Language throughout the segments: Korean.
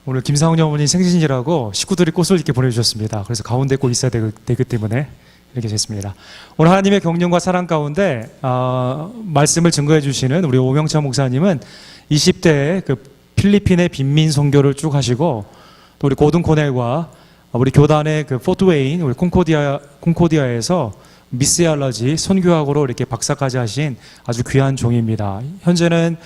오늘 김상훈 어머니 생신이라고 식구들이 꽃을 이렇게 보내주셨습니다. 그래서 가운데 꼭 있어야 되기 때문에 이렇게 됐습니다. 오늘 하나님의 경륜과 사랑 가운데 말씀을 증거해 주시는 우리 오명찬 목사님은 20대에 그 필리핀의 빈민 선교를 쭉 하시고, 또 우리 고든 코넬과 우리 교단의 그 포트웨인 우리 콩코디아에서 미스알러지 선교학으로 이렇게 박사까지 하신 아주 귀한 종입니다. 현재는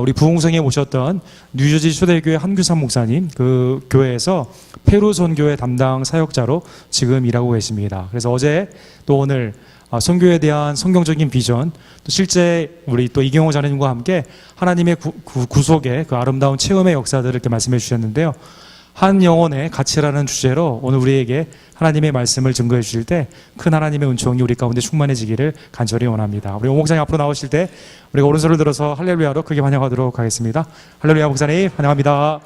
우리 부흥성에 모셨던 뉴저지 초대교회 한규삼 목사님 그 교회에서 페루 선교회 담당 사역자로 지금 일하고 계십니다. 그래서 어제 또 오늘 선교에 대한 성경적인 비전, 또 실제 우리 또 이경호 자매님과 함께 하나님의 구속의 그 아름다운 체험의 역사들을 이렇게 말씀해 주셨는데요. 한 영혼의 가치라는 주제로 오늘 우리에게 하나님의 말씀을 증거해 주실 때 큰 하나님의 은총이 우리 가운데 충만해지기를 간절히 원합니다. 우리 오 목사님 앞으로 나오실 때 우리가 오른손을 들어서 할렐루야로 크게 환영하도록 하겠습니다. 할렐루야 목사님 환영합니다.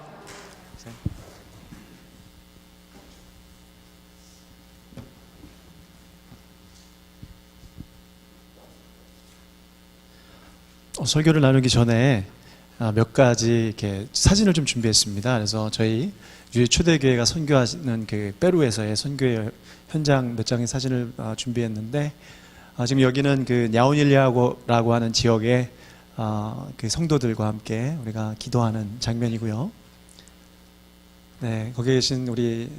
설교를 나누기 전에 몇 가지 이렇게 사진을 좀 준비했습니다. 그래서 저희 초대교회가 선교하는 그 페루에서의 선교의 현장 몇 장의 사진을 준비했는데, 지금 여기는 그 냐오닐리아고라고 하는 지역의 그 성도들과 함께 우리가 기도하는 장면이고요. 네, 거기 계신 우리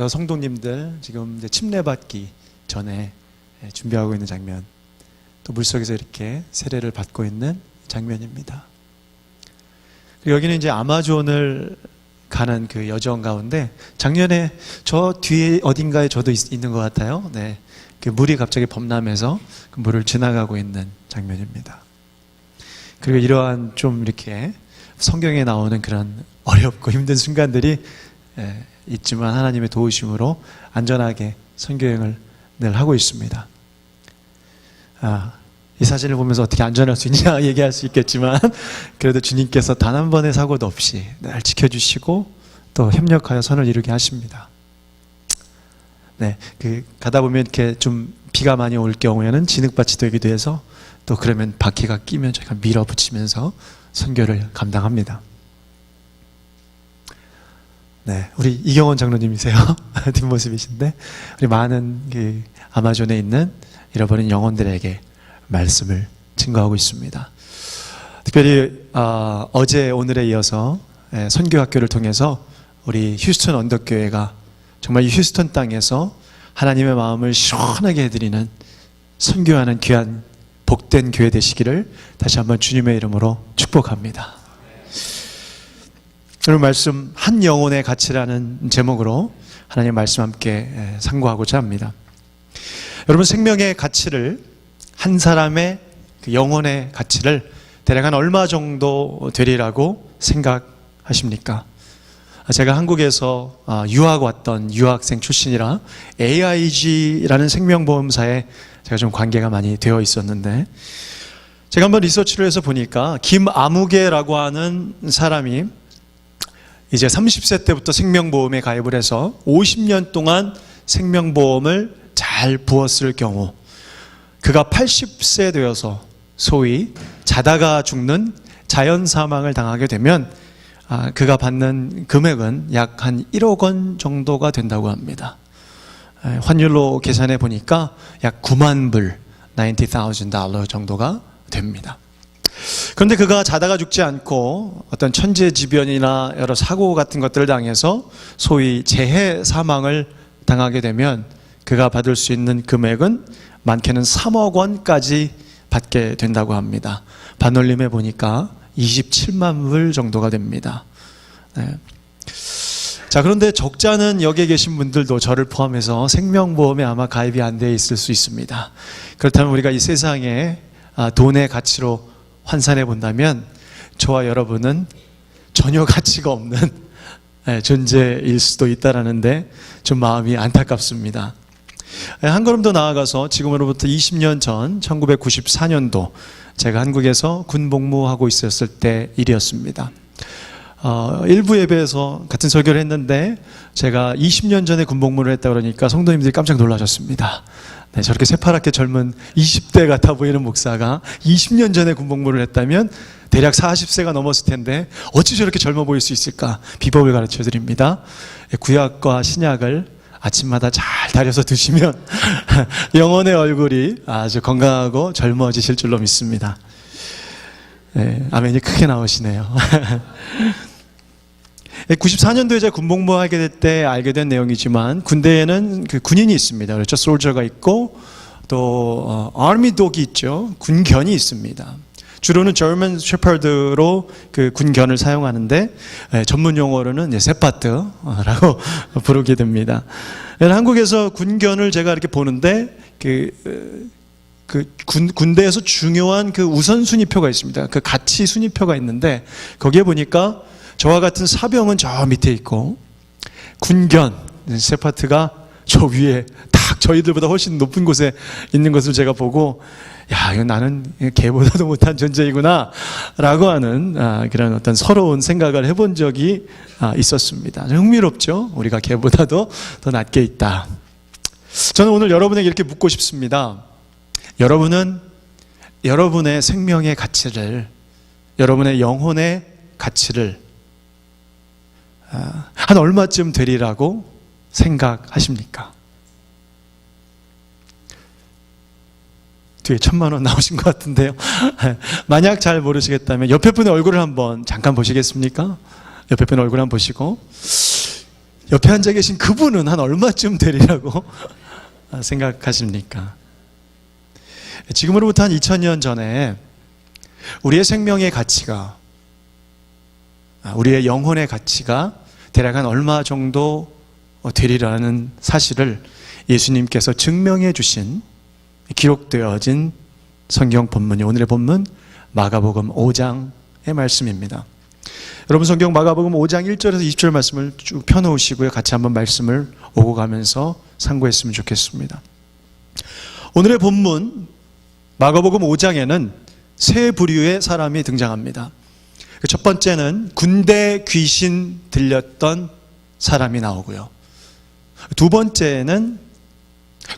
성도님들 지금 이제 침례받기 전에 준비하고 있는 장면, 또 물속에서 이렇게 세례를 받고 있는 장면입니다. 여기는 이제 아마존을 가는 그 여정 가운데 작년에 저 뒤에 어딘가에 저도 있는 것 같아요. 네, 그 물이 갑자기 범람해서 그 물을 지나가고 있는 장면입니다. 그리고 이러한 좀 이렇게 성경에 나오는 그런 어렵고 힘든 순간들이 있지만 하나님의 도우심으로 안전하게 선교여행을 늘 하고 있습니다. 이 사진을 보면서 어떻게 안전할 수 있냐 얘기할 수 있겠지만, 그래도 주님께서 단 한 번의 사고도 없이 날 지켜주시고 또 협력하여 선을 이루게 하십니다. 네, 가다 보면 이렇게 좀 비가 많이 올 경우에는 진흙밭이 되기도 해서, 또 그러면 바퀴가 끼면 저희가 밀어붙이면서 선교를 감당합니다. 네, 우리 이경원 장로님이세요. 뒷모습이신데, 우리 많은 그 아마존에 있는 잃어버린 영혼들에게 말씀을 증거하고 있습니다. 특별히 어제 오늘에 이어서 선교학교를 통해서 우리 휴스턴 언덕교회가 정말 이 휴스턴 땅에서 하나님의 마음을 시원하게 해드리는 선교하는 귀한 복된 교회 되시기를 다시 한번 주님의 이름으로 축복합니다. 오늘 말씀 한 영혼의 가치라는 제목으로 하나님의 말씀 함께 상고하고자 합니다. 여러분, 생명의 가치를, 한 사람의 그 영혼의 가치를 대략 한 얼마 정도 되리라고 생각하십니까? 제가 한국에서 유학 왔던 유학생 출신이라 AIG라는 생명보험사에 제가 좀 관계가 많이 되어 있었는데, 제가 한번 리서치를 해서 보니까 김아무개라고 하는 사람이 이제 30세 때부터 생명보험에 가입을 해서 50년 동안 생명보험을 잘 부었을 경우, 그가 80세 되어서 소위 자다가 죽는 자연 사망을 당하게 되면 그가 받는 금액은 약 한 1억 원 정도가 된다고 합니다. 환율로 계산해 보니까 약 9만 불, $90,000 정도가 됩니다. 그런데 그가 자다가 죽지 않고 어떤 천재지변이나 여러 사고 같은 것들을 당해서 소위 재해 사망을 당하게 되면 그가 받을 수 있는 금액은 많게는 3억 원까지 받게 된다고 합니다. 반올림해 보니까 27만 불 정도가 됩니다. 네. 자, 그런데 적자는 여기에 계신 분들도 저를 포함해서 생명보험에 아마 가입이 안 되어 있을 수 있습니다. 그렇다면 우리가 이 세상에 돈의 가치로 환산해 본다면 저와 여러분은 전혀 가치가 없는 존재일 수도 있다라는데 좀 마음이 안타깝습니다. 한 걸음 더 나아가서 지금으로부터 20년 전 1994년도 제가 한국에서 군 복무하고 있었을 때 일이었습니다. 일부 예배에서 같은 설교를 했는데 제가 20년 전에 군 복무를 했다 그러니까 성도님들이 깜짝 놀라셨습니다. 네, 저렇게 새파랗게 젊은 20대 같아 보이는 목사가 20년 전에 군복무를 했다면 대략 40세가 넘었을 텐데 어찌 저렇게 젊어 보일 수 있을까? 비법을 가르쳐 드립니다. 구약과 신약을 아침마다 잘 다려서 드시면 영혼의 얼굴이 아주 건강하고 젊어지실 줄로 믿습니다. 네, 아멘이 크게 나오시네요. 94년도에 제가 군복무하게 될 때 알게 된 내용이지만 군대에는 그 군인이 있습니다. 그렇죠? 솔저가 있고 또 아미 독이 있죠. 군견이 있습니다. 주로는 저먼 셰퍼드로 그 군견을 사용하는데 전문 용어로는 세파트라고 부르게 됩니다. 한국에서 군견을 제가 이렇게 보는데 군대에서 중요한 그 우선순위표가 있습니다. 그 가치 순위표가 있는데 거기에 보니까 저와 같은 사병은 저 밑에 있고 군견, 세파트가 저 위에 딱 저희들보다 훨씬 높은 곳에 있는 것을 제가 보고 야, 이거 나는 개보다도 못한 존재이구나 라고 하는 그런 어떤 서러운 생각을 해본 적이 있었습니다. 흥미롭죠? 우리가 개보다도 더 낮게 있다. 저는 오늘 여러분에게 이렇게 묻고 싶습니다. 여러분은 여러분의 생명의 가치를, 여러분의 영혼의 가치를 한 얼마쯤 되리라고 생각하십니까? 뒤에 1,000,000원 나오신 것 같은데요. 만약 잘 모르시겠다면 옆에 분의 얼굴을 한번 잠깐 보시겠습니까? 옆에 분의 얼굴 한번 보시고 옆에 앉아 계신 그분은 한 얼마쯤 되리라고 생각하십니까? 지금으로부터 한 2000년 전에 우리의 생명의 가치가, 우리의 영혼의 가치가 대략 한 얼마 정도 되리라는 사실을 예수님께서 증명해 주신, 기록되어진 성경 본문이 오늘의 본문 마가복음 5장의 말씀입니다. 여러분 성경 마가복음 5장 1절에서 20절 말씀을 쭉 펴놓으시고요. 같이 한번 말씀을 오고 가면서 상고했으면 좋겠습니다. 오늘의 본문 마가복음 5장에는 세 부류의 사람이 등장합니다. 첫 번째는 군대 귀신 들렸던 사람이 나오고요. 두 번째는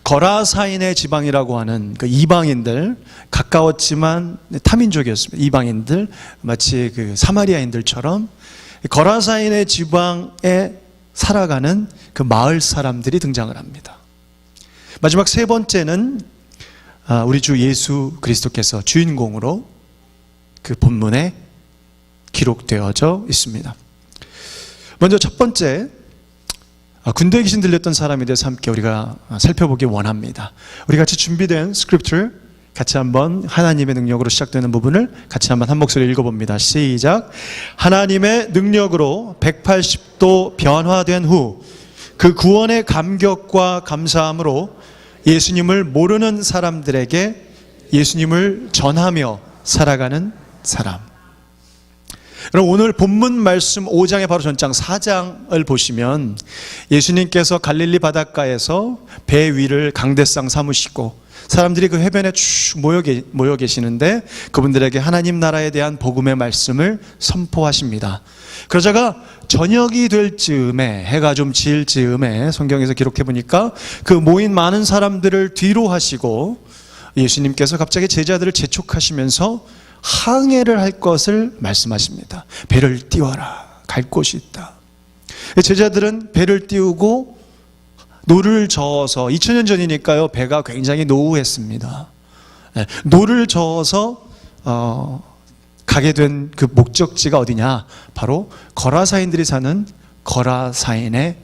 거라사인의 지방이라고 하는 그 이방인들, 가까웠지만 타민족이었습니다. 이방인들, 마치 그 사마리아인들처럼 거라사인의 지방에 살아가는 그 마을 사람들이 등장을 합니다. 마지막 세 번째는 우리 주 예수 그리스도께서 주인공으로 그 본문에 기록되어져 있습니다. 먼저 첫 번째, 군대 귀신 들렸던 사람에 대해서 함께 우리가 살펴보기 원합니다. 우리 같이 준비된 스크립처 같이 한번 하나님의 능력으로 시작되는 부분을 같이 한번 한 목소리 읽어봅니다. 시작. 하나님의 능력으로 180도 변화된 후 그 구원의 감격과 감사함으로 예수님을 모르는 사람들에게 예수님을 전하며 살아가는 사람. 여러분 오늘 본문 말씀 5장의 바로 전장 4장을 보시면 예수님께서 갈릴리 바닷가에서 배 위를 강대상 삼으시고 사람들이 그 해변에 쭉 모여 계시는데 그분들에게 하나님 나라에 대한 복음의 말씀을 선포하십니다. 그러다가 저녁이 될 즈음에, 해가 좀 질 즈음에 성경에서 기록해 보니까 그 모인 많은 사람들을 뒤로 하시고 예수님께서 갑자기 제자들을 재촉하시면서 항해를 할 것을 말씀하십니다. 배를 띄워라. 갈 곳이 있다. 제자들은 배를 띄우고 노를 저어서 2000년 전이니까요. 배가 굉장히 노후했습니다. 노를 저어서 가게 된 그 목적지가 어디냐? 바로 거라사인들이 사는 거라사인의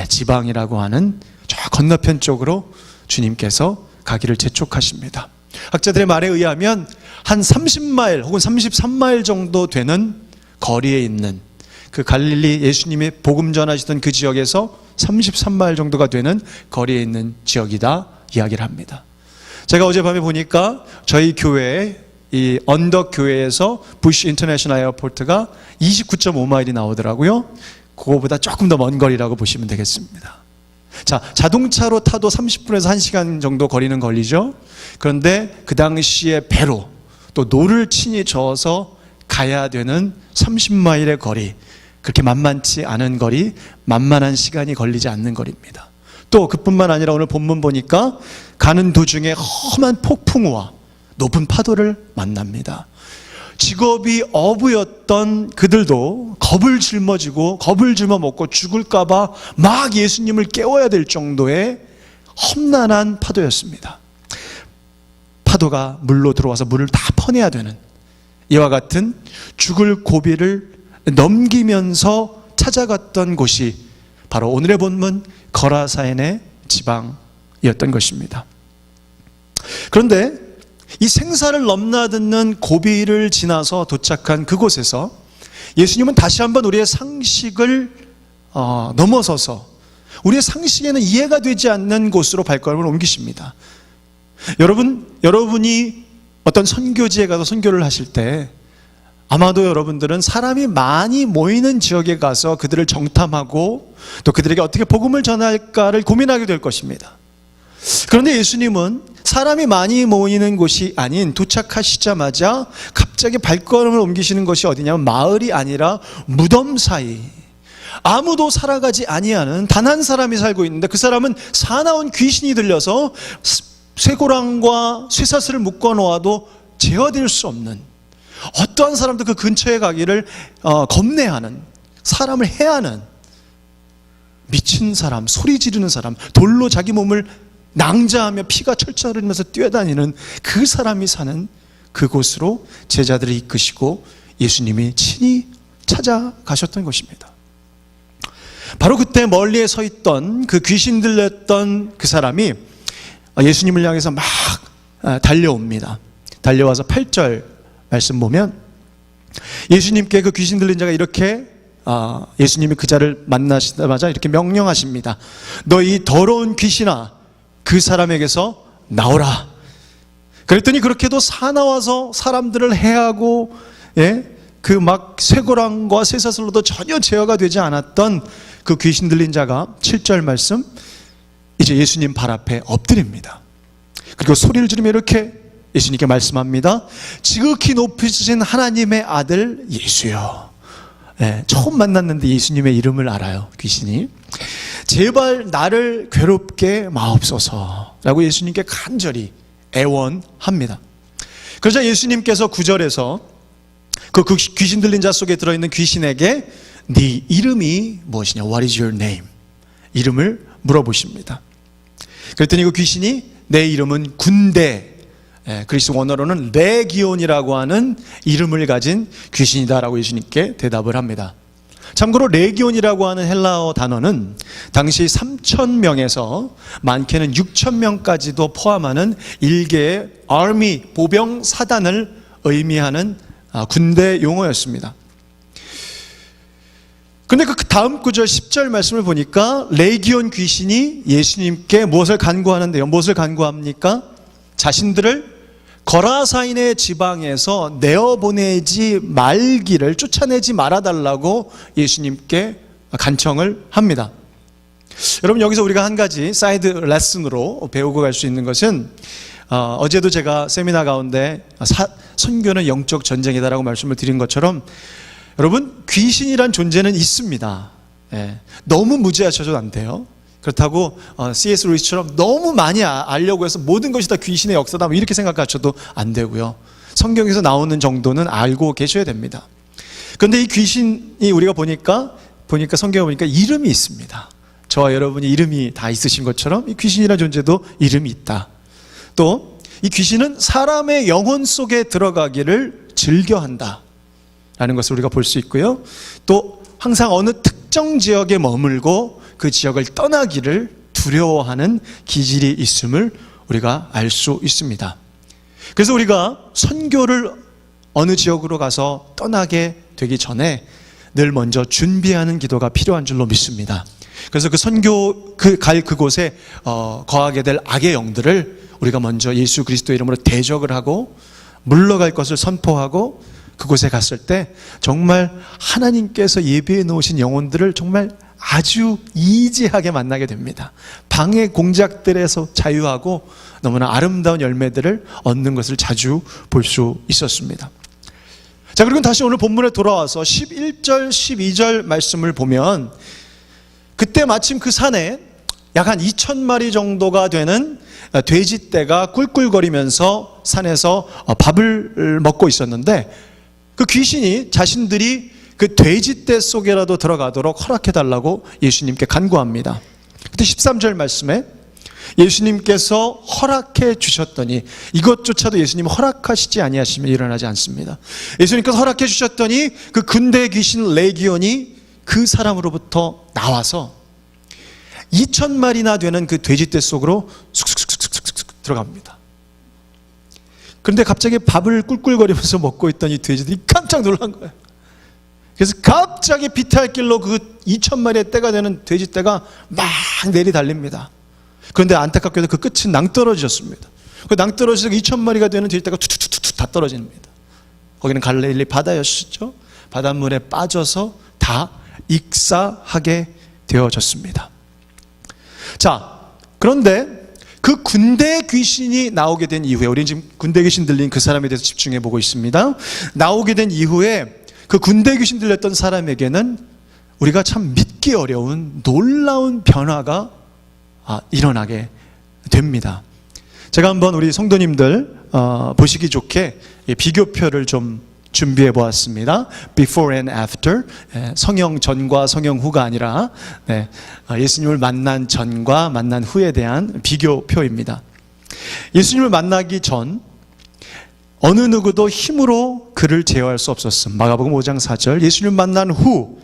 지방이라고 하는 저 건너편 쪽으로 주님께서 가기를 재촉하십니다. 학자들의 말에 의하면 한 30마일 혹은 33마일 정도 되는 거리에 있는 그 갈릴리 예수님의 복음 전하시던 그 지역에서 33마일 정도가 되는 거리에 있는 지역이다 이야기를 합니다. 제가 어젯밤에 보니까 저희 교회 이 언덕 교회에서 부시 인터내셔널 에어포트가 29.5마일이 나오더라고요. 그거보다 조금 더 먼 거리라고 보시면 되겠습니다. 자, 자동차로 타도 30분에서 1시간 정도 거리는 걸리죠. 그런데 그 당시에 배로 또 노를 친히 저어서 가야 되는 30마일의 거리, 그렇게 만만치 않은 거리, 만만한 시간이 걸리지 않는 거리입니다. 또 그뿐만 아니라 오늘 본문 보니까 가는 도중에 험한 폭풍우와 높은 파도를 만납니다. 직업이 어부였던 그들도 겁을 짊어지고 겁을 짊어먹고 죽을까봐 막 예수님을 깨워야 될 정도의 험난한 파도였습니다. 파도가 물로 들어와서 물을 다 퍼내야 되는 이와 같은 죽을 고비를 넘기면서 찾아갔던 곳이 바로 오늘의 본문 거라사인의 지방이었던 것입니다. 그런데 이 생사를 넘나드는 고비를 지나서 도착한 그곳에서 예수님은 다시 한번 우리의 상식을 넘어서서 우리의 상식에는 이해가 되지 않는 곳으로 발걸음을 옮기십니다. 여러분이 어떤 선교지에 가서 선교를 하실 때 아마도 여러분들은 사람이 많이 모이는 지역에 가서 그들을 정탐하고 또 그들에게 어떻게 복음을 전할까를 고민하게 될 것입니다. 그런데 예수님은 사람이 많이 모이는 곳이 아닌 도착하시자마자 갑자기 발걸음을 옮기시는 것이 어디냐면 마을이 아니라 무덤 사이, 아무도 살아가지 아니하는 단 한 사람이 살고 있는데 그 사람은 사나운 귀신이 들려서 쇠고랑과 쇠사슬을 묶어 놓아도 제어될 수 없는, 어떠한 사람도 그 근처에 가기를 겁내하는, 사람을 해하는 미친 사람, 소리 지르는 사람, 돌로 자기 몸을 낭자하며 피가 철철 흐르면서 뛰어다니는 그 사람이 사는 그곳으로 제자들을 이끄시고 예수님이 친히 찾아가셨던 것입니다. 바로 그때 멀리에 서 있던 그 귀신 들렸던 그 사람이 예수님을 향해서 막 달려옵니다. 달려와서 8절 말씀 보면 예수님께 그 귀신 들린 자가 이렇게 예수님이 그 자를 만나시자마자 이렇게 명령하십니다. 너 이 더러운 귀신아, 그 사람에게서 나오라. 그랬더니 그렇게도 사나워서 사람들을 해하고 그 막 쇠고랑과 쇠사슬로도 전혀 제어가 되지 않았던 그 귀신 들린 자가 7절 말씀 이제 예수님 발 앞에 엎드립니다. 그리고 소리를 지르며 이렇게 예수님께 말씀합니다. 지극히 높으신 하나님의 아들 예수여. 처음 만났는데 예수님의 이름을 알아요, 귀신이. 제발 나를 괴롭게 마옵소서 라고 예수님께 간절히 애원합니다. 그러자 예수님께서 9절에서 그 귀신 들린 자 속에 들어있는 귀신에게 네 이름이 무엇이냐, What is your name? 이름을 물어보십니다. 그랬더니 그 귀신이 내 이름은 군대, 그리스 원어로는 레기온이라고 하는 이름을 가진 귀신이다라고 예수님께 대답을 합니다. 참고로 레기온이라고 하는 헬라어 단어는 당시 3,000명에서 많게는 6,000명까지도 포함하는 일개의 army, 보병 사단을 의미하는 군대 용어였습니다. 그런데 그 다음 구절 10절 말씀을 보니까 레기온 귀신이 예수님께 무엇을 간구하는데요? 무엇을 간구합니까? 자신들을 거라사인의 지방에서 내어보내지 말기를, 쫓아내지 말아달라고 예수님께 간청을 합니다. 여러분, 여기서 우리가 한 가지 사이드 레슨으로 배우고 갈 수 있는 것은 어제도 제가 세미나 가운데 선교는 영적 전쟁이다라고 말씀을 드린 것처럼 여러분, 귀신이란 존재는 있습니다. 너무 무지하셔도 안 돼요. 그렇다고 C.S. 루이스처럼 너무 많이 알려고 해서 모든 것이 다 귀신의 역사다 이렇게 생각하셔도 안 되고요. 성경에서 나오는 정도는 알고 계셔야 됩니다. 그런데 이 귀신이 우리가 보니까 성경에 보니까 이름이 있습니다. 저와 여러분이 이름이 다 있으신 것처럼 이 귀신이라는 존재도 이름이 있다. 또 이 귀신은 사람의 영혼 속에 들어가기를 즐겨한다 라는 것을 우리가 볼 수 있고요. 또 항상 어느 특정 지역에 머물고 그 지역을 떠나기를 두려워하는 기질이 있음을 우리가 알 수 있습니다. 그래서 우리가 선교를 어느 지역으로 가서 떠나게 되기 전에 늘 먼저 준비하는 기도가 필요한 줄로 믿습니다. 그래서 그 선교 갈 그곳에 거하게 될 악의 영들을 우리가 먼저 예수 그리스도의 이름으로 대적을 하고 물러갈 것을 선포하고 그곳에 갔을 때 정말 하나님께서 예비해 놓으신 영혼들을 정말 아주 이지하게 만나게 됩니다. 방해 공작들에서 자유하고 너무나 아름다운 열매들을 얻는 것을 자주 볼 수 있었습니다. 자, 그리고 다시 오늘 본문에 돌아와서 11절, 12절 말씀을 보면 그때 마침 그 산에 약 한 2,000마리 정도가 되는 돼지떼가 꿀꿀거리면서 산에서 밥을 먹고 있었는데, 그 귀신이 자신들이 그 돼지떼 속에라도 들어가도록 허락해달라고 예수님께 간구합니다. 그때 13절 말씀에 예수님께서 허락해 주셨더니, 이것조차도 예수님 허락하시지 아니하시면 일어나지 않습니다. 예수님께서 허락해 주셨더니 그 군대 귀신 레기온이 그 사람으로부터 나와서 2,000마리나 되는 그 돼지떼 속으로 쑥쑥쑥쑥쑥 들어갑니다. 그런데 갑자기 밥을 꿀꿀거리면서 먹고 있던 이 돼지들이 깜짝 놀란 거예요. 그래서 갑자기 비탈길로 그 2,000마리의 떼가 되는 돼지떼가 막 내리달립니다. 그런데 안타깝게도 그 끝은 낭떠러지였습니다. 그 낭떠러지에서 2,000마리가 되는 돼지떼가 툭툭툭툭 다 떨어집니다. 거기는 갈릴리 바다였죠. 바닷물에 빠져서 다 익사하게 되어졌습니다. 자, 그런데 그 군대 귀신이 나오게 된 이후에, 우리는 지금 군대 귀신 들린 그 사람에 대해서 집중해 보고 있습니다. 나오게 된 이후에 그 군대 귀신 들렸던 사람에게는 우리가 참 믿기 어려운 놀라운 변화가 일어나게 됩니다. 제가 한번 우리 성도님들 보시기 좋게 비교표를 좀 준비해 보았습니다. Before and after, 성령 전과 성령 후가 아니라 예수님을 만난 전과 만난 후에 대한 비교표입니다. 예수님을 만나기 전 어느 누구도 힘으로 그를 제어할 수 없었음. 마가복음 5장 4절. 예수님을 만난 후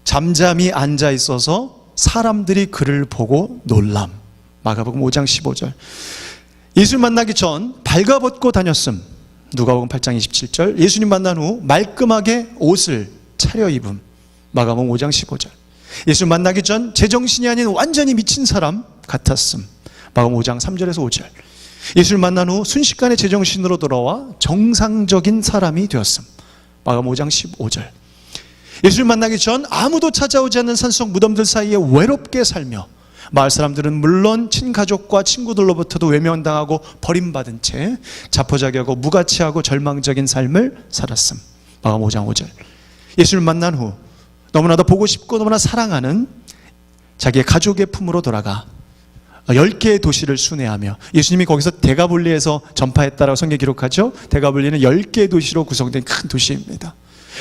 잠잠히 앉아 있어서 사람들이 그를 보고 놀람. 마가복음 5장 15절. 예수를 만나기 전 발가벗고 다녔음. 누가복음 8장 27절. 예수님 만난 후 말끔하게 옷을 차려입음. 마가복음 5장 15절. 예수를 만나기 전 제정신이 아닌 완전히 미친 사람 같았음. 마가복음 5장 3절에서 5절. 예수를 만난 후 순식간에 제정신으로 돌아와 정상적인 사람이 되었음. 마가복음 5장 15절. 예수를 만나기 전 아무도 찾아오지 않는 산속 무덤들 사이에 외롭게 살며 마을 사람들은 물론 친가족과 친구들로부터도 외면당하고 버림받은 채 자포자기하고 무가치하고 절망적인 삶을 살았음. 마가복음 5장 5절. 예수를 만난 후 너무나도 보고 싶고 너무나 사랑하는 자기의 가족의 품으로 돌아가 10개의 도시를 순회하며, 예수님이 거기서 데가볼리에서 전파했다라고 성경에 기록하죠. 데가볼리는 10개의 도시로 구성된 큰 도시입니다.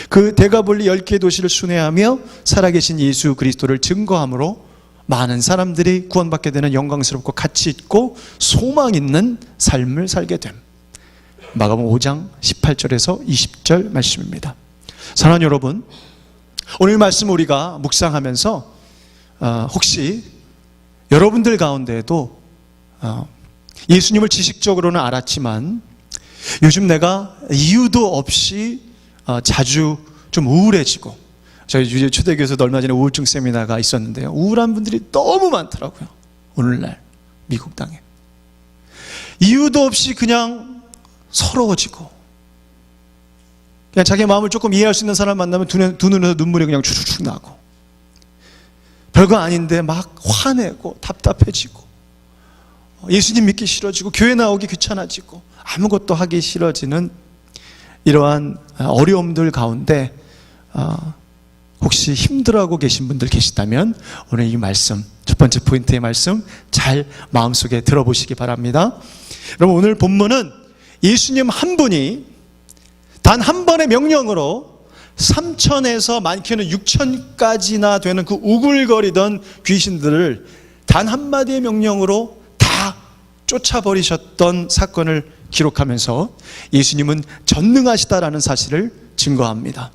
그 데가볼리 10개의 도시를 순회하며 살아계신 예수 그리스도를 증거함으로 많은 사람들이 구원받게 되는 영광스럽고 가치 있고 소망 있는 삶을 살게 됨. 마가복음 5장 18절에서 20절 말씀입니다. 사랑하는 여러분, 오늘 말씀 우리가 묵상하면서 혹시 여러분들 가운데에도 예수님을 지식적으로는 알았지만 요즘 내가 이유도 없이 자주 좀 우울해지고, 저희 초대교회에서도 얼마 전에 우울증 세미나가 있었는데요, 우울한 분들이 너무 많더라고요. 오늘날 미국 땅에 이유도 없이 그냥 서러워지고, 그냥 자기 마음을 조금 이해할 수 있는 사람 만나면 두 눈에서 눈물이 그냥 추룩추룩 나고, 별거 아닌데 막 화내고 답답해지고, 예수님 믿기 싫어지고, 교회 나오기 귀찮아지고, 아무것도 하기 싫어지는 이러한 어려움들 가운데 혹시 힘들어하고 계신 분들 계시다면 오늘 이 말씀, 첫 번째 포인트의 말씀 잘 마음속에 들어보시기 바랍니다. 여러분, 오늘 본문은 예수님 한 분이 단 한 번의 명령으로 3천에서 많게는 6천까지나 되는 그 우글거리던 귀신들을 단 한마디의 명령으로 다 쫓아버리셨던 사건을 기록하면서 예수님은 전능하시다라는 사실을 증거합니다.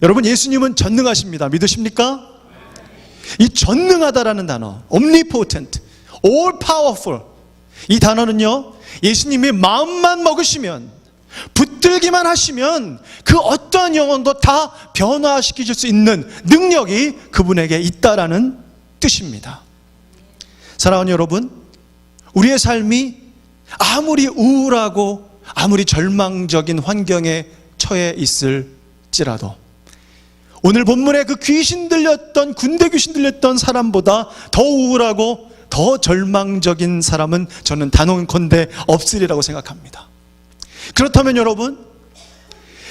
여러분, 예수님은 전능하십니다. 믿으십니까? 이 전능하다라는 단어, omnipotent, all powerful, 이 단어는요, 예수님이 마음만 먹으시면, 붙들기만 하시면 그 어떠한 영혼도 다 변화시킬 수 있는 능력이 그분에게 있다라는 뜻입니다. 사랑하는 여러분, 우리의 삶이 아무리 우울하고 아무리 절망적인 환경에 처해 있을지라도 오늘 본문에 그 귀신 들렸던, 군대 귀신 들렸던 사람보다 더 우울하고 더 절망적인 사람은 저는 단언컨대 없으리라고 생각합니다. 그렇다면 여러분,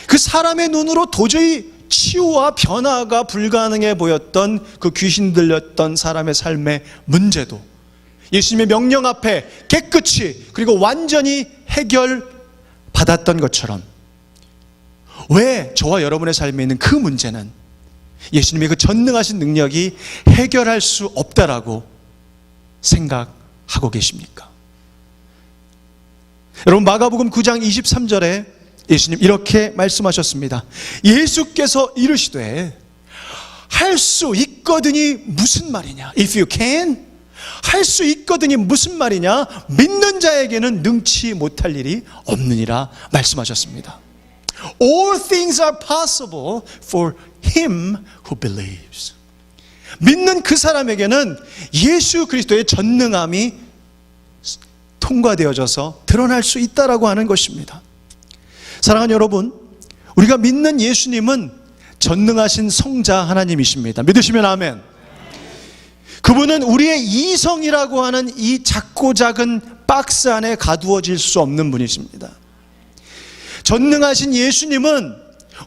그 사람의 눈으로 도저히 치유와 변화가 불가능해 보였던 그 귀신 들렸던 사람의 삶의 문제도 예수님의 명령 앞에 깨끗이 그리고 완전히 해결받았던 것처럼, 왜 저와 여러분의 삶에 있는 그 문제는 예수님의 그 전능하신 능력이 해결할 수 없다라고 생각하고 계십니까? 여러분, 마가복음 9장 23절에 예수님 이렇게 말씀하셨습니다. 예수께서 이르시되 할 수 있거든이 무슨 말이냐? If you can, 할 수 있거든이 무슨 말이냐? 믿는 자에게는 능치 못할 일이 없느니라 말씀하셨습니다. All things are possible for him who believes. 믿는 그 사람에게는 예수 그리스도의 전능함이 통과되어져서 드러날 수 있다라고 하는 것입니다. 사랑하는 여러분, 우리가 믿는 예수님은 전능하신 성자 하나님이십니다. 믿으시면 아멘. 그분은 우리의 이성이라고 하는 이 작고 작은 박스 안에 가두어질 수 없는 분이십니다. 전능하신 예수님은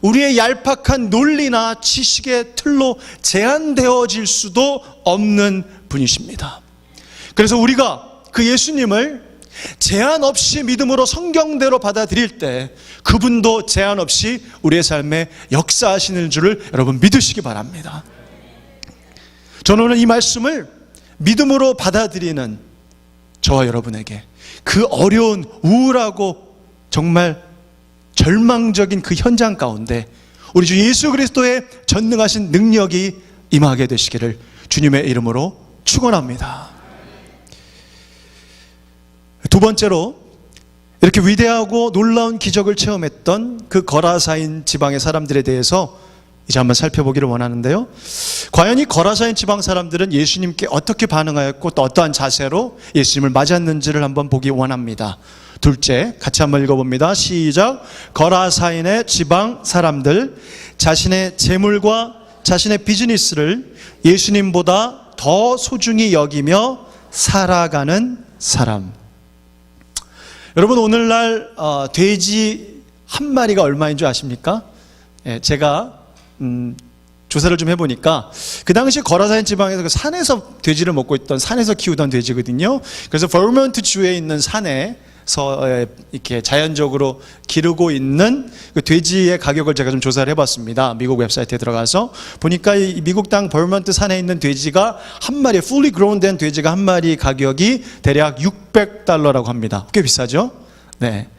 우리의 얄팍한 논리나 지식의 틀로 제한되어질 수도 없는 분이십니다. 그래서 우리가 그 예수님을 제한 없이 믿음으로 성경대로 받아들일 때 그분도 제한 없이 우리의 삶에 역사하시는 줄을 여러분 믿으시기 바랍니다. 저는 오늘 이 말씀을 믿음으로 받아들이는 저와 여러분에게 그 어려운 우울하고 정말 절망적인 그 현장 가운데 우리 주 예수 그리스도의 전능하신 능력이 임하게 되시기를 주님의 이름으로 축원합니다. 두 번째로, 이렇게 위대하고 놀라운 기적을 체험했던 그 거라사인 지방의 사람들에 대해서 이제 한번 살펴보기를 원하는데요. 과연 이 거라사인 지방 사람들은 예수님께 어떻게 반응하였고 또 어떠한 자세로 예수님을 맞았는지를 한번 보기 원합니다. 둘째, 같이 한번 읽어봅니다. 시작. 거라사인의 지방 사람들, 자신의 재물과 자신의 비즈니스를 예수님보다 더 소중히 여기며 살아가는 사람. 여러분, 오늘날 돼지 한 마리가 얼마인 줄 아십니까? 제가 조사를 좀 해보니까 그 당시 거라사인 지방에서 그 산에서 돼지를 먹고 있던, 산에서 키우던 돼지거든요. 그래서 버먼트 주에 있는 산에서 이렇게 자연적으로 기르고 있는 그 돼지의 가격을 제가 좀 조사를 해봤습니다. 미국 웹사이트에 들어가서 보니까 이 미국 땅 버먼트 산에 있는 돼지가 한 마리, fully grown 된 돼지가 한 마리 가격이 대략 $600라고 합니다. 꽤 비싸죠? 네,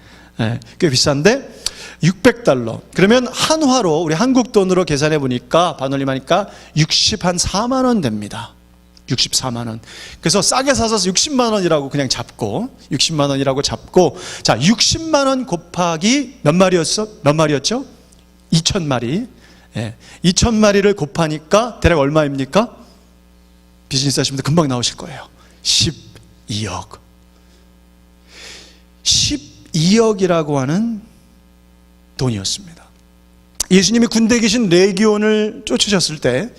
꽤 비싼데 $600. 그러면 한화로 우리 한국 돈으로 계산해 보니까 반올림하니까 64만 원 됩니다. 64만 원. 그래서 싸게 사서 60만 원이라고 그냥 잡고, 60만 원이라고 잡고, 자, 60만 원 곱하기 몇 마리였죠? 2,000마리. 2,000마리를 곱하니까 대략 얼마입니까? 비즈니스 하시면 금방 나오실 거예요. 12억. 12억이라고 하는 돈이었습니다. 예수님이 군대에 계신 레기온을 쫓으셨을 때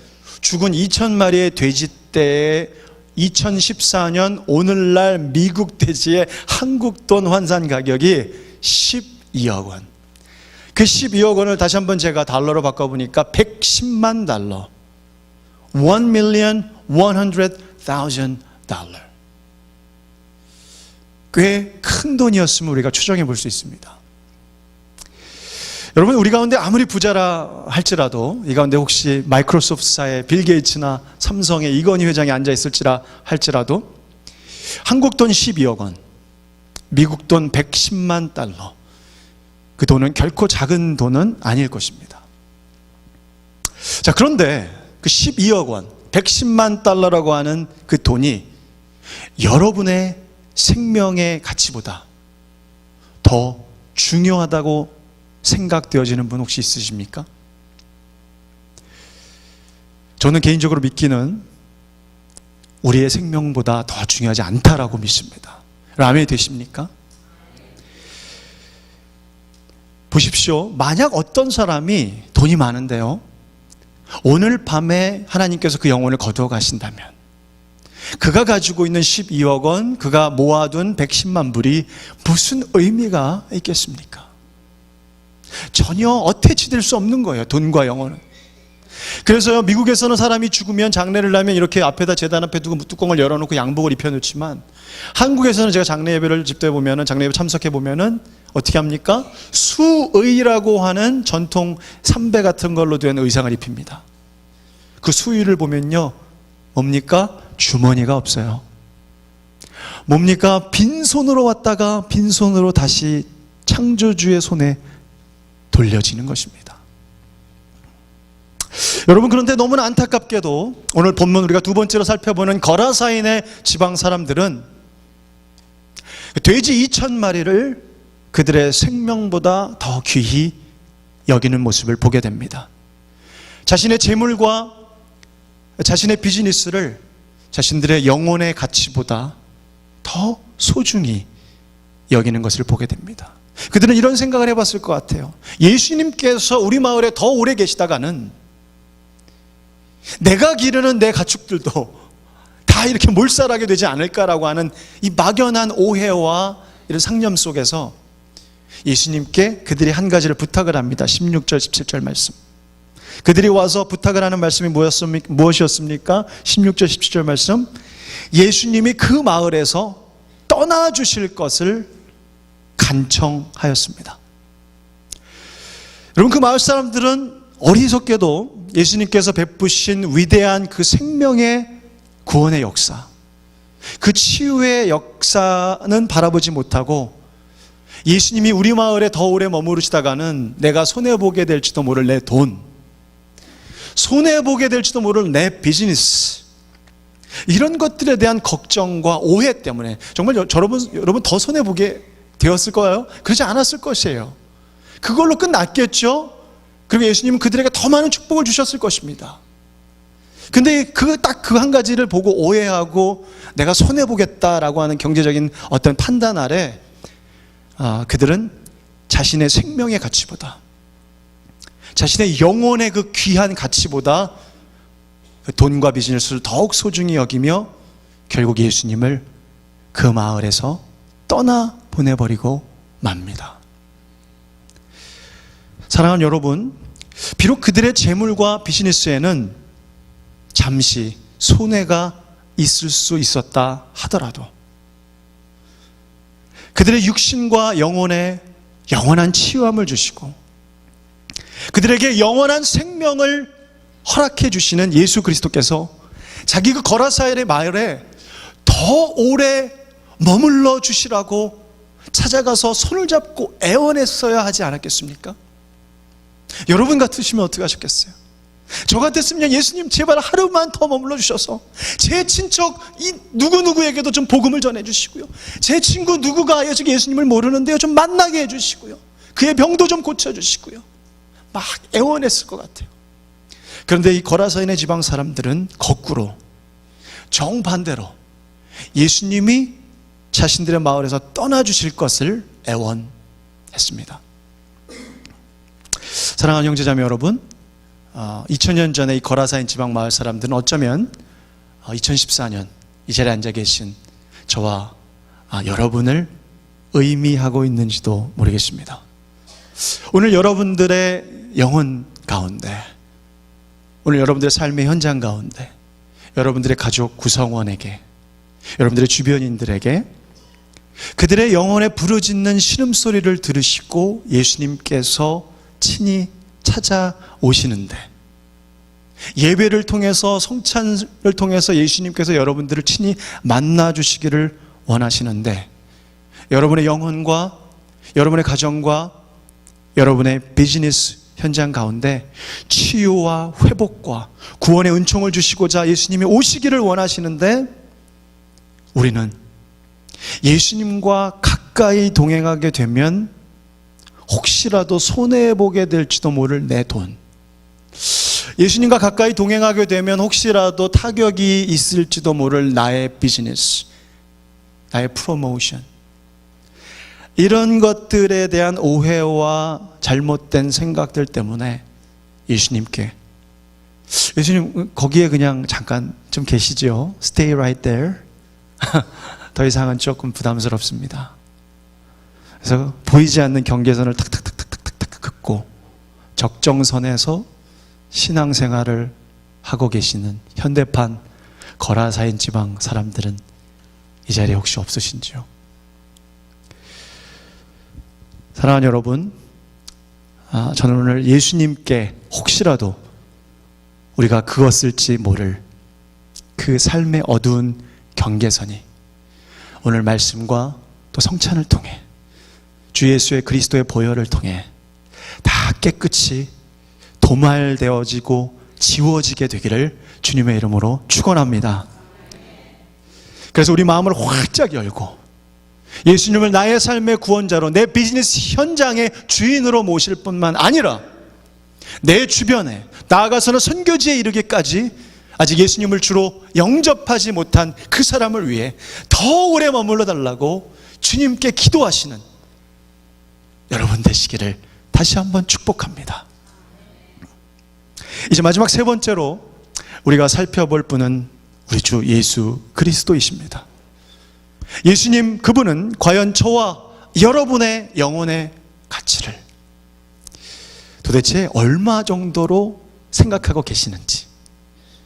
죽은 2,000마리의 돼지 떼에 2014년 오늘날 미국 돼지의 한국 돈 환산 가격이 12억 원. 그 12억 원을 다시 한번 제가 달러로 바꿔보니까 110만 달러. $1,100,000. 꽤 큰 돈이었음을 우리가 추정해 볼 수 있습니다. 여러분, 우리 가운데 아무리 부자라 할지라도, 이 가운데 혹시 마이크로소프트사의 빌 게이츠나 삼성의 이건희 회장이 앉아 있을지라 할지라도 한국 돈 12억 원, 미국 돈 110만 달러, 그 돈은 결코 작은 돈은 아닐 것입니다. 자, 그런데 그 12억 원, 110만 달러라고 하는 그 돈이 여러분의 생명의 가치보다 더 중요하다고 생각되어지는 분 혹시 있으십니까? 저는 개인적으로 믿기는 우리의 생명보다 더 중요하지 않다라고 믿습니다. 아멘이 되십니까? 보십시오. 만약 어떤 사람이 돈이 많은데요, 오늘 밤에 하나님께서 그 영혼을 거두어 가신다면 그가 가지고 있는 12억 원, 그가 모아둔 110만 불이 무슨 의미가 있겠습니까? 전혀 어태치될 수 없는 거예요. 돈과 영혼은. 그래서요, 미국에서는 사람이 죽으면 장례를 하면 이렇게 앞에다 재단 앞에 두고 뚜껑을 열어놓고 양복을 입혀놓지만, 한국에서는 제가 장례 예배를 집도해 보면은, 장례 예배 참석해 보면은 어떻게 합니까? 수의라고 하는 전통 삼배 같은 걸로 된 의상을 입힙니다. 그 수의를 보면요, 뭡니까? 주머니가 없어요. 뭡니까? 빈손으로 왔다가 빈손으로 다시 창조주의 손에 돌려지는 것입니다. 여러분, 그런데 너무나 안타깝게도 오늘 본문 우리가 두 번째로 살펴보는 거라사인의 지방 사람들은 돼지 2,000마리를 그들의 생명보다 더 귀히 여기는 모습을 보게 됩니다. 자신의 재물과 자신의 비즈니스를 자신들의 영혼의 가치보다 더 소중히 여기는 것을 보게 됩니다. 그들은 이런 생각을 해봤을 것 같아요. 예수님께서 우리 마을에 더 오래 계시다가는 내가 기르는 내 가축들도 다 이렇게 몰살하게 되지 않을까라고 하는 이 막연한 오해와 이런 상념 속에서 예수님께 그들이 한 가지를 부탁을 합니다. 16절 17절 말씀. 그들이 와서 부탁을 하는 말씀이 무엇이었습니까? 16절 17절 말씀. 예수님이 그 마을에서 떠나주실 것을 간청하였습니다. 여러분, 그 마을 사람들은 어리석게도 예수님께서 베푸신 위대한 그 생명의 구원의 역사, 그 치유의 역사는 바라보지 못하고 예수님이 우리 마을에 더 오래 머무르시다가는 내가 손해보게 될지도 모를 내 돈, 손해보게 될지도 모를 내 비즈니스, 이런 것들에 대한 걱정과 오해 때문에 정말 여러분 더 손해보게 되었을 거예요? 그러지 않았을 것이에요. 그걸로 끝났겠죠? 그리고 예수님은 그들에게 더 많은 축복을 주셨을 것입니다. 근데 딱 그 한 가지를 보고 오해하고 내가 손해보겠다라고 하는 경제적인 어떤 판단 아래 그들은 자신의 생명의 가치보다, 자신의 영혼의 그 귀한 가치보다 돈과 비즈니스를 더욱 소중히 여기며 결국 예수님을 그 마을에서 떠나 보내버리고 맙니다. 사랑하는 여러분, 비록 그들의 재물과 비즈니스에는 잠시 손해가 있을 수 있었다 하더라도 그들의 육신과 영혼에 영원한 치유함을 주시고 그들에게 영원한 생명을 허락해 주시는 예수 그리스도께서 자기 그 거라사인의 마을에 더 오래 머물러 주시라고 찾아가서 손을 잡고 애원했어야 하지 않았겠습니까? 여러분 같으시면 어떻게 하셨겠어요? 저 같았으면 예수님 제발 하루만 더 머물러 주셔서 제 친척 이 누구누구에게도 좀 복음을 전해 주시고요, 제 친구 누구가 아직 예수님을 모르는데요 좀 만나게 해 주시고요, 그의 병도 좀 고쳐 주시고요, 막 애원했을 것 같아요. 그런데 이 거라사인의 지방 사람들은 거꾸로 정반대로 예수님이 자신들의 마을에서 떠나주실 것을 애원했습니다. 사랑하는 형제자매 여러분, 2000년 전에 이 거라사인 지방 마을 사람들은 어쩌면 2014년 이 자리에 앉아 계신 저와 여러분을 의미하고 있는지도 모르겠습니다. 오늘 여러분들의 영혼 가운데, 오늘 여러분들의 삶의 현장 가운데, 여러분들의 가족 구성원에게, 여러분들의 주변인들에게 그들의 영혼에 부르짖는 신음소리를 들으시고 예수님께서 친히 찾아오시는데, 예배를 통해서, 성찬을 통해서 예수님께서 여러분들을 친히 만나주시기를 원하시는데, 여러분의 영혼과 여러분의 가정과 여러분의 비즈니스 현장 가운데 치유와 회복과 구원의 은총을 주시고자 예수님이 오시기를 원하시는데, 우리는 예수님과 가까이 동행하게 되면 혹시라도 손해보게 될지도 모를 내 돈, 예수님과 가까이 동행하게 되면 혹시라도 타격이 있을지도 모를 나의 비즈니스, 나의 프로모션, 이런 것들에 대한 오해와 잘못된 생각들 때문에 예수님께, 예수님 거기에 그냥 잠깐 좀 계시죠, Stay right there. 더 이상은 조금 부담스럽습니다. 그래서 보이지 않는 경계선을 탁탁탁탁탁탁 긋고 적정선에서 신앙생활을 하고 계시는 현대판 거라사인 지방 사람들은 이 자리에 혹시 없으신지요? 사랑하는 여러분, 저는 오늘 예수님께 혹시라도 우리가 그었을지 모를 그 삶의 어두운 경계선이 오늘 말씀과 또 성찬을 통해 주 예수의 그리스도의 보혈을 통해 다 깨끗이 도말되어지고 지워지게 되기를 주님의 이름으로 축원합니다. 그래서 우리 마음을 활짝 열고 예수님을 나의 삶의 구원자로, 내 비즈니스 현장의 주인으로 모실 뿐만 아니라 내 주변에, 나아가서는 선교지에 이르기까지 아직 예수님을 주로 영접하지 못한 그 사람을 위해 더 오래 머물러 달라고 주님께 기도하시는 여러분 되시기를 다시 한번 축복합니다. 이제 마지막 세 번째로 우리가 살펴볼 분은 우리 주 예수 그리스도이십니다. 예수님, 그분은 과연 저와 여러분의 영혼의 가치를 도대체 얼마 정도로 생각하고 계시는지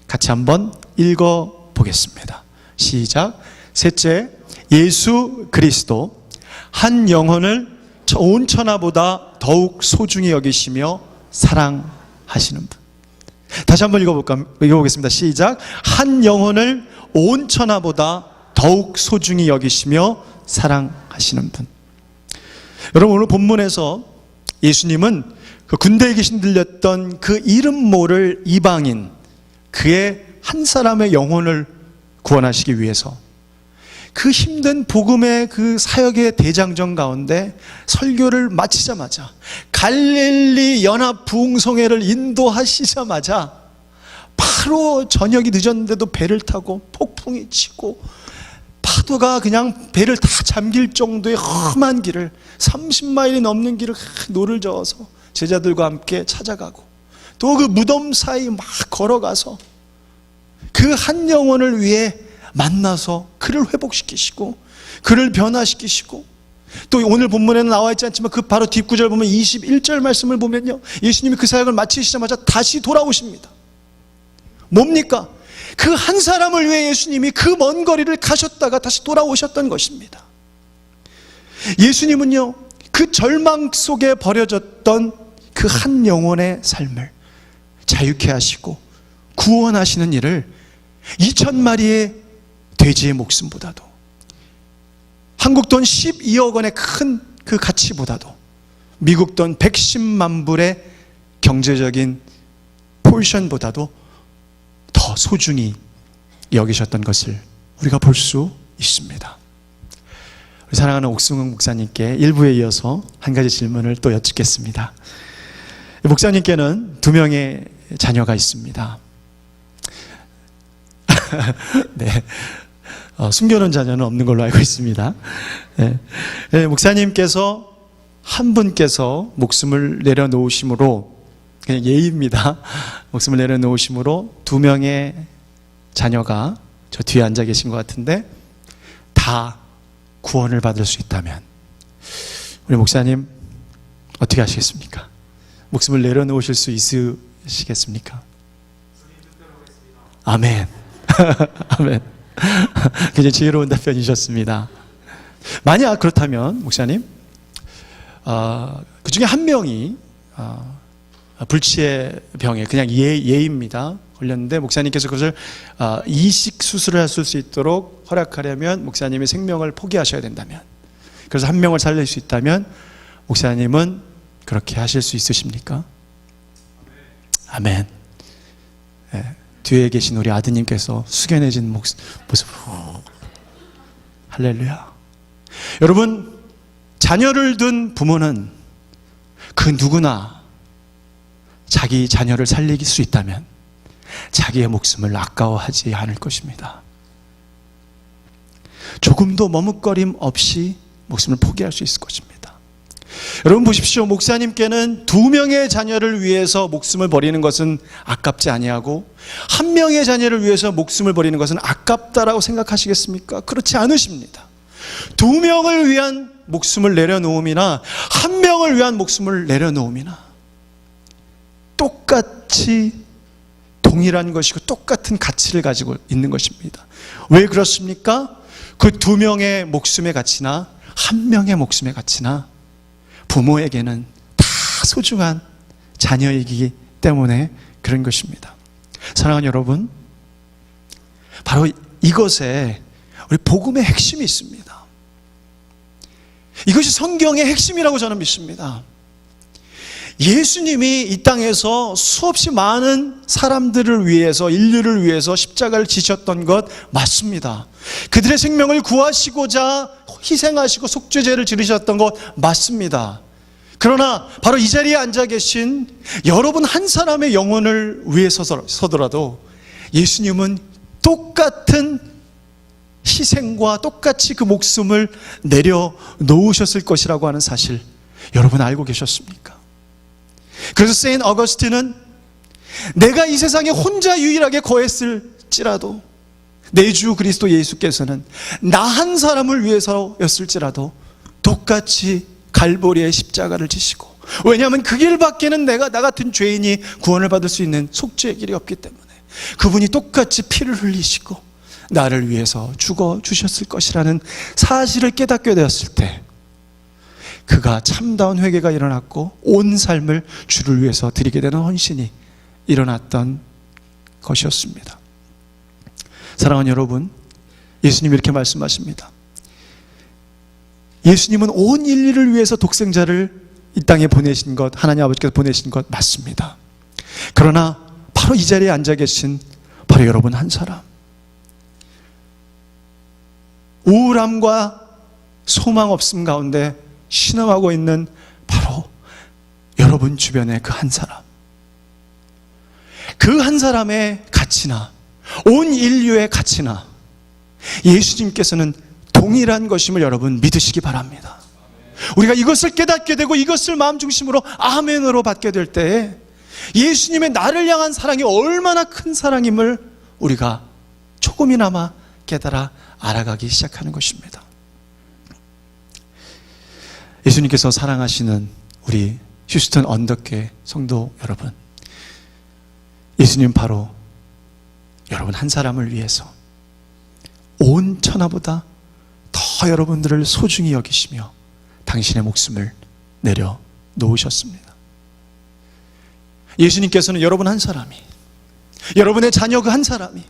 같이 한번 읽어보겠습니다. 시작. 셋째, 예수 그리스도 한 영혼을 온 천하보다 더욱 소중히 여기시며 사랑하시는 분. 다시 한번 읽어보겠습니다. 시작. 한 영혼을 온 천하보다 더욱 소중히 여기시며 사랑하시는 분. 여러분, 오늘 본문에서 예수님은 그 군대에 계신 들렸던 그 이름 모를 이방인, 그의 한 사람의 영혼을 구원하시기 위해서 그 힘든 복음의 그 사역의 대장정 가운데 설교를 마치자마자 갈릴리 연합 부흥성회를 인도하시자마자 바로 저녁이 늦었는데도 배를 타고 폭풍이 치고 파도가 그냥 배를 다 잠길 정도의 험한 길을 30마일이 넘는 길을 노를 저어서 제자들과 함께 찾아가고 또 그 무덤 사이 막 걸어가서 그 한 영혼을 위해 만나서 그를 회복시키시고 그를 변화시키시고, 또 오늘 본문에는 나와 있지 않지만 그 바로 뒷구절 보면 21절 말씀을 보면요, 예수님이 그 사역을 마치시자마자 다시 돌아오십니다. 뭡니까? 그 한 사람을 위해 예수님이 그 먼 거리를 가셨다가 다시 돌아오셨던 것입니다. 예수님은요, 그 절망 속에 버려졌던 그 한 영혼의 삶을 자유케 하시고 구원하시는 일을 2,000마리의 돼지의 목숨보다도, 한국 돈 12억 원의 큰 그 가치보다도, 미국 돈 110만 불의 경제적인 포지션보다도 더 소중히 여기셨던 것을 우리가 볼 수 있습니다. 우리 사랑하는 옥승훈 목사님께 1부에 이어서 한 가지 질문을 또 여쭙겠습니다. 목사님께는 2명의 자녀가 있습니다. 네. 숨겨놓은 자녀는 없는 걸로 알고 있습니다. 네. 네, 목사님께서 한 분께서 목숨을 내려놓으심으로, 그냥 예의입니다. 목숨을 내려놓으심으로 2명의 자녀가 저 뒤에 앉아 계신 것 같은데 다 구원을 받을 수 있다면 우리 목사님 어떻게 하시겠습니까? 목숨을 내려놓으실 수 있으시겠습니까? 아멘. 아멘. 굉장히 지혜로운 답변이셨습니다. 만약 그렇다면 목사님, 그 중에 한 명이 불치의 병에, 그냥 예입니다, 걸렸는데 목사님께서 그것을 이식 수술을 할 수 있도록 허락하려면 목사님이 생명을 포기하셔야 된다면, 그래서 한 명을 살릴 수 있다면 목사님은 그렇게 하실 수 있으십니까? 아멘. 네. 뒤에 계신 우리 아드님께서 숙연해진 모습으로 할렐루야. 여러분, 자녀를 둔 부모는 그 누구나 자기 자녀를 살릴 수 있다면 자기의 목숨을 아까워하지 않을 것입니다. 조금도 머뭇거림 없이 목숨을 포기할 수 있을 것입니다. 여러분 보십시오. 목사님께는 2명의 자녀를 위해서 목숨을 버리는 것은 아깝지 아니하고 1명의 자녀를 위해서 목숨을 버리는 것은 아깝다라고 생각하시겠습니까? 그렇지 않으십니다. 2명을 위한 목숨을 내려놓음이나 1명을 위한 목숨을 내려놓음이나 똑같이 동일한 것이고 똑같은 가치를 가지고 있는 것입니다. 왜 그렇습니까? 그 두 명의 목숨의 가치나 한 명의 목숨의 가치나 부모에게는 다 소중한 자녀이기 때문에 그런 것입니다. 사랑하는 여러분, 바로 이것에 우리 복음의 핵심이 있습니다. 이것이 성경의 핵심이라고 저는 믿습니다. 예수님이 이 땅에서 수없이 많은 사람들을 위해서, 인류를 위해서 십자가를 지셨던 것 맞습니다. 그들의 생명을 구하시고자 희생하시고 속죄제를 지르셨던 것 맞습니다. 그러나 바로 이 자리에 앉아 계신 여러분 한 사람의 영혼을 위해 서더라도 예수님은 똑같은 희생과 똑같이 그 목숨을 내려놓으셨을 것이라고 하는 사실 여러분 알고 계셨습니까? 그래서 세인트 어거스틴은 내가 이 세상에 혼자 유일하게 거했을지라도 내 주 그리스도 예수께서는 나 한 사람을 위해서였을지라도 똑같이 갈보리의 십자가를 지시고, 왜냐하면 그 길밖에는 나 같은 죄인이 구원을 받을 수 있는 속죄의 길이 없기 때문에 그분이 똑같이 피를 흘리시고 나를 위해서 죽어주셨을 것이라는 사실을 깨닫게 되었을 때 그가 참다운 회개가 일어났고 온 삶을 주를 위해서 드리게 되는 헌신이 일어났던 것이었습니다. 사랑하는 여러분, 예수님이 이렇게 말씀하십니다. 예수님은 온 인류를 위해서 독생자를 이 땅에 보내신 것, 하나님 아버지께서 보내신 것 맞습니다. 그러나 바로 이 자리에 앉아 계신 바로 여러분 한 사람, 우울함과 소망 없음 가운데 신음하고 있는 바로 여러분 주변의 그 한 사람, 그 한 사람의 가치나 온 인류의 가치나 예수님께서는 동일한 것임을 여러분 믿으시기 바랍니다. 우리가 이것을 깨닫게 되고 이것을 마음 중심으로 아멘으로 받게 될 때에 예수님의 나를 향한 사랑이 얼마나 큰 사랑임을 우리가 조금이나마 깨달아 알아가기 시작하는 것입니다. 예수님께서 사랑하시는 우리 휴스턴 언덕교회 성도 여러분, 예수님 바로 여러분 한 사람을 위해서 온 천하보다 더 여러분들을 소중히 여기시며 당신의 목숨을 내려놓으셨습니다. 예수님께서는 여러분 한 사람이, 여러분의 자녀 그 한 사람이,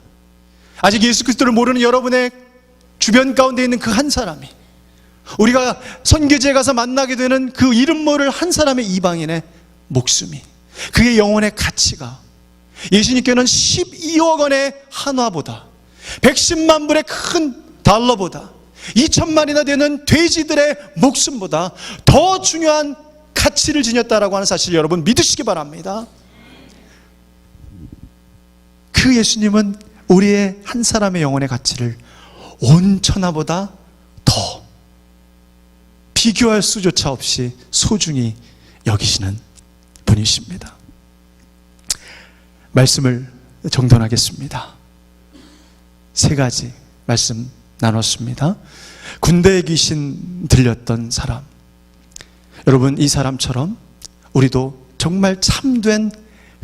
아직 예수 그리스도를 모르는 여러분의 주변 가운데 있는 그 한 사람이, 우리가 선교지에 가서 만나게 되는 그 이름 모를 한 사람의 이방인의 목숨이, 그의 영혼의 가치가 예수님께는 12억 원의 한화보다 110만 불의 큰 달러보다 2천만이나 되는 돼지들의 목숨보다 더 중요한 가치를 지녔다라고 하는 사실 여러분 믿으시기 바랍니다. 그 예수님은 우리의 한 사람의 영혼의 가치를 온 천하보다 더 비교할 수조차 없이 소중히 여기시는 분이십니다. 말씀을 정돈하겠습니다. 세 가지 말씀 나눴습니다. 군대의 귀신 들렸던 사람, 여러분 이 사람처럼 우리도 정말 참된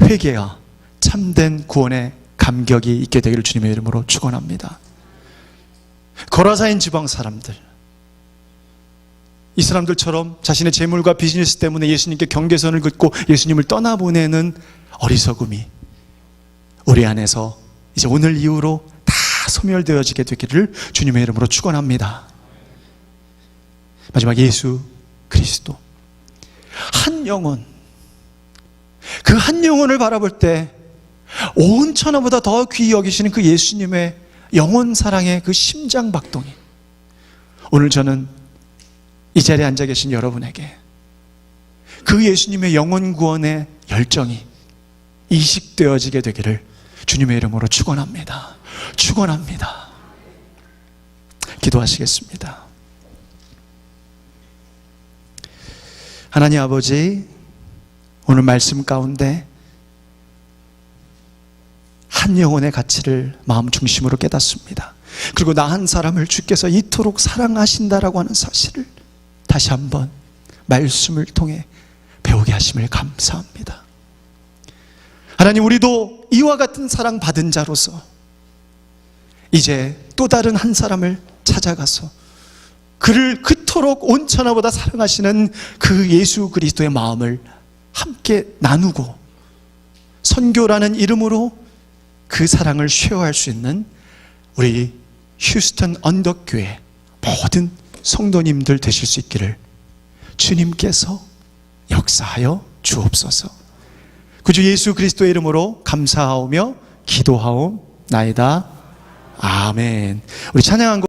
회개와 참된 구원의 감격이 있게 되기를 주님의 이름으로 축원합니다. 거라사인 지방 사람들, 이 사람들처럼 자신의 재물과 비즈니스 때문에 예수님께 경계선을 긋고 예수님을 떠나보내는 어리석음이 우리 안에서 이제 오늘 이후로 다 소멸되어지게 되기를 주님의 이름으로 축원합니다. 마지막 예수 그리스도 한 영혼, 그 한 영혼을 바라볼 때 온 천하보다 더 귀히 여기시는 그 예수님의 영혼 사랑의 그 심장 박동이 오늘 저는 이 자리에 앉아 계신 여러분에게 그 예수님의 영혼 구원의 열정이 이식되어지게 되기를 주님의 이름으로 축원합니다. 축원합니다. 기도하시겠습니다. 하나님 아버지, 오늘 말씀 가운데 한 영혼의 가치를 마음 중심으로 깨닫습니다. 그리고 나 한 사람을 주께서 이토록 사랑하신다라고 하는 사실을 다시 한번 말씀을 통해 배우게 하심을 감사합니다. 하나님, 우리도 이와 같은 사랑 받은 자로서 이제 또 다른 한 사람을 찾아가서 그를 그토록 온천하보다 사랑하시는 그 예수 그리스도의 마음을 함께 나누고 선교라는 이름으로 그 사랑을 쉐어할 수 있는 우리 휴스턴 언덕교회 모든 성도님들 되실 수 있기를 주님께서 역사하여 주옵소서. 구주 예수 그리스도의 이름으로 감사하오며 기도하옵나이다. 아멘. 우리 찬양한 곡